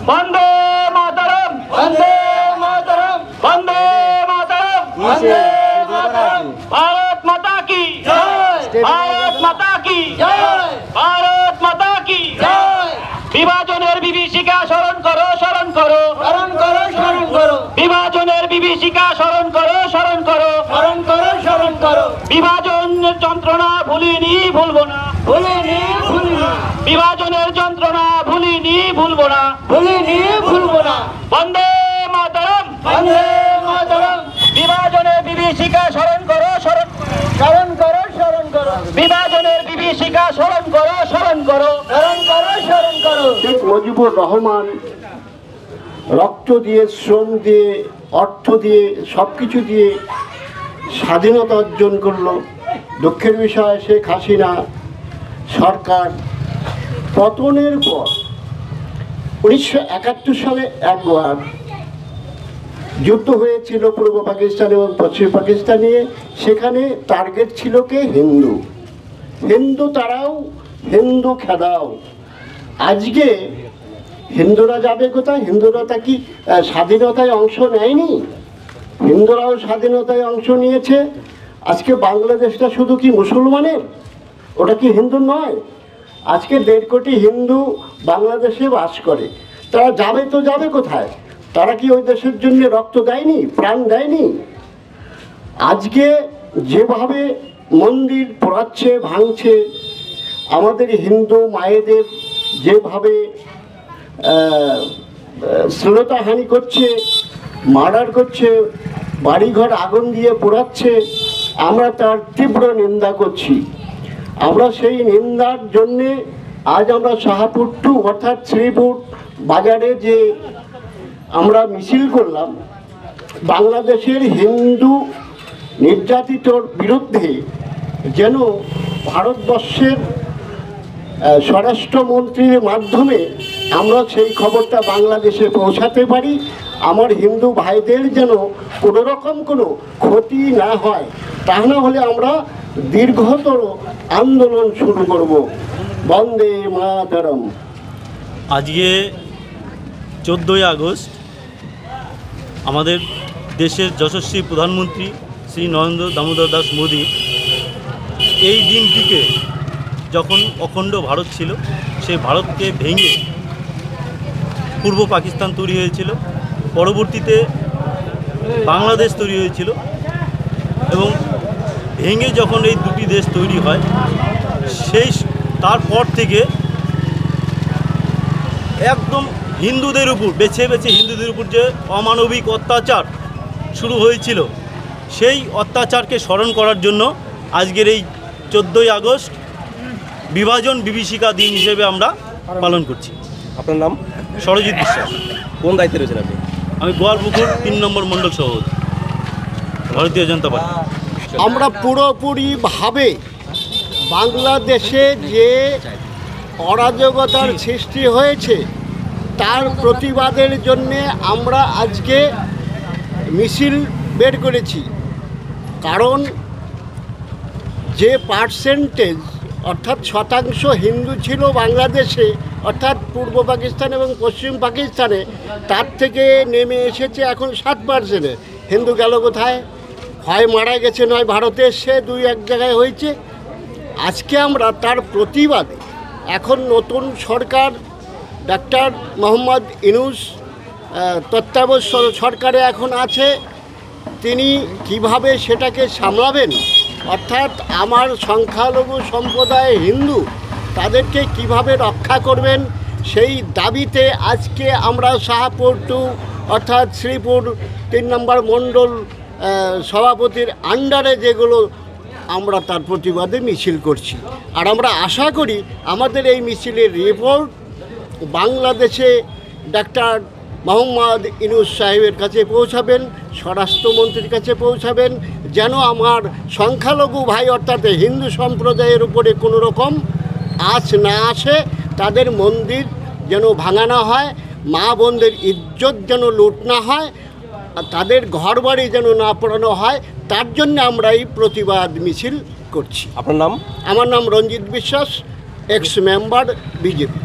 বন্দে মাতরম, বন্দে মাতরম, বন্দে মাতরম, বন্দে মাতরম। ভারত মাতা কি জয়, ভারত মাতা কি জয়, ভারত মাতা কি জয়। বিভাজনের বিভীষিকা স্মরণ করো, স্মরণ করো, স্মরণ করো, স্মরণ করো। বিভাজনের বিভীষিকা স্মরণ করো, স্মরণ করো, স্মরণ করো, স্মরণ করো। বিভাজনের যন্ত্রণা ভুলিনি, ভুলবো না, ভুলিনি, ভুলবো না। বিভাজনের যন্ত্রণা ভুলিনি, ভুলবো না, ভুলিনি, ভুলবো না। বন্দে মাতরম, বন্দে মাতরম। বিভাজনের বিভীষিকা স্মরণ করো, স্মরণ স্মরণ করো, স্মরণ করো। বিভাজনের বিভীষিকা স্মরণ করো, স্মরণ করো, স্মরণ করো, স্মরণ করো। শেখ মুজিবুর রহমান রক্ত দিয়ে, শ্রম দিয়ে, অর্থ দিয়ে, সব কিছু দিয়ে স্বাধীনতা অর্জন করলো। দুঃখের বিষয় শেখ হাসিনা সরকার পতনের পর 1971 সালে একবার যুদ্ধ হয়েছিল পূর্ব পাকিস্তান এবং পশ্চিম পাকিস্তান নিয়ে। সেখানে টার্গেট ছিল কে? হিন্দু। হিন্দু তারাও, হিন্দু খেদাও। আজকে হিন্দুরা যাবে কোথায়? হিন্দুরা তা কি স্বাধীনতায় অংশ নেয়নি? হিন্দুরাও স্বাধীনতায় অংশ নিয়েছে। আজকে বাংলাদেশটা শুধু কি মুসলমানের? ওটা কি হিন্দু নয়? আজকে 1.5 কোটি হিন্দু বাংলাদেশে বাস করে। তারা যাবে তো যাবে কোথায়? তারা কি ওই দেশের জন্য রক্ত দেয়নি, প্রাণ দেয়নি? আজকে যেভাবে মন্দির পোড়াচ্ছে, ভাঙছে, আমাদের হিন্দু মায়েদের যেভাবে শ্লীলতাহানি করছে, মার্ডার করছে, বাড়িঘর আগুন দিয়ে পোড়াচ্ছে, আমরা তার তীব্র নিন্দা করছি। আমরা সেই নিন্দার জন্যে আজ আমরা শাহপুর টু অর্থাৎ শ্রীপুর বাজারে যে আমরা মিছিল করলাম, বাংলাদেশের হিন্দু নির্যাতিতর বিরুদ্ধে যেন ভারতবর্ষের স্বরাষ্ট্রমন্ত্রীর মাধ্যমে আমরা সেই খবরটা বাংলাদেশে পৌঁছাতে পারি। আমার হিন্দু ভাইদের যেন কোনো রকম কোনো ক্ষতি না হয়, তা না হলে আমরা দীর্ঘতর আন্দোলন শুরু করব। বন্দে মাতরম। আজকে 14ই আগস্ট আমাদের দেশের যশস্বী প্রধানমন্ত্রী শ্রী নরেন্দ্র দামোদর দাস মোদী এই দিনটিকে, যখন অখণ্ড ভারত ছিল, সেই ভারতকে ভেঙে পূর্ব পাকিস্তান তৈরি হয়েছিল, পরবর্তীতে বাংলাদেশ তৈরি হয়েছিল, এবং ভেঙে যখন এই দুটি দেশ তৈরি হয়, সেই তারপর থেকে একদম হিন্দুদের উপর বেছে বেছে হিন্দুদের উপর যে অমানবিক অত্যাচার শুরু হয়েছিল, সেই অত্যাচারকে স্মরণ করার জন্য আজকের এই 14ই আগস্ট বিভাজন বিভীষিকা দিন হিসেবে আমরা পালন করছি। আপনার নাম? সরজিৎ বিশ্বাস। কোন দায়িত্বে রয়েছেন আপনি? আমি গোয়ালপুকুর 3 নম্বর মণ্ডল সভাপতি, ভারতীয় জনতা পার্টি। আমরা পুরোপুরিভাবে বাংলাদেশে যে অরাজকতার সৃষ্টি হয়েছে তার প্রতিবাদের জন্যে আমরা আজকে মিছিল বের করেছি। কারণ যে পার্সেন্টেজ অর্থাৎ শতাংশ হিন্দু ছিল বাংলাদেশে, অর্থাৎ পূর্ব পাকিস্তান এবং পশ্চিম পাকিস্তানে, তার থেকে নেমে এসেছে এখন 7%। হিন্দু গেল কোথায়? হয় মারা গেছে, নয় ভারতে এসে 2-1 জায়গায় হয়েছে। আজকে আমরা তার প্রতিবাদে এখন নতুন সরকার ডাক্তার মোহাম্মদ ইউনূস তত্ত্বাবধায়ক সরকারে এখন আছে, তিনি কিভাবে সেটাকে সামলাবেন, অর্থাৎ আমার সংখ্যালঘু সম্প্রদায় হিন্দু, তাদেরকে কিভাবে রক্ষা করবেন, সেই দাবিতে আজকে আমরা শাহপুর টু অর্থাৎ শ্রীপুর 3 নম্বর মণ্ডল সভাপতির আন্ডারে যেগুলো আমরা তার প্রতিবাদে মিছিল করছি। আর আমরা আশা করি আমাদের এই মিছিলের রিপোর্ট বাংলাদেশে ডাক্তার মোহাম্মদ ইউনূস সাহেবের কাছে পৌঁছাবেন, স্বরাষ্ট্রমন্ত্রীর কাছে পৌঁছাবেন, যেন আমার সংখ্যালঘু ভাই অর্থাৎ হিন্দু সম্প্রদায়ের উপরে কোনো রকম আঁচ না আসে, তাদের মন্দির যেন ভাঙা না হয়, মা বোনদের ইজ্জত যেন লুট না হয়, তাদের ঘরবাড়ি যেন না পোড়ানো হয়, তার জন্য আমরা এই প্রতিবাদ মিছিল করছি। আপনার নাম? আমার নাম রঞ্জিত বিশ্বাস, এক্স মেম্বার বিজেপি।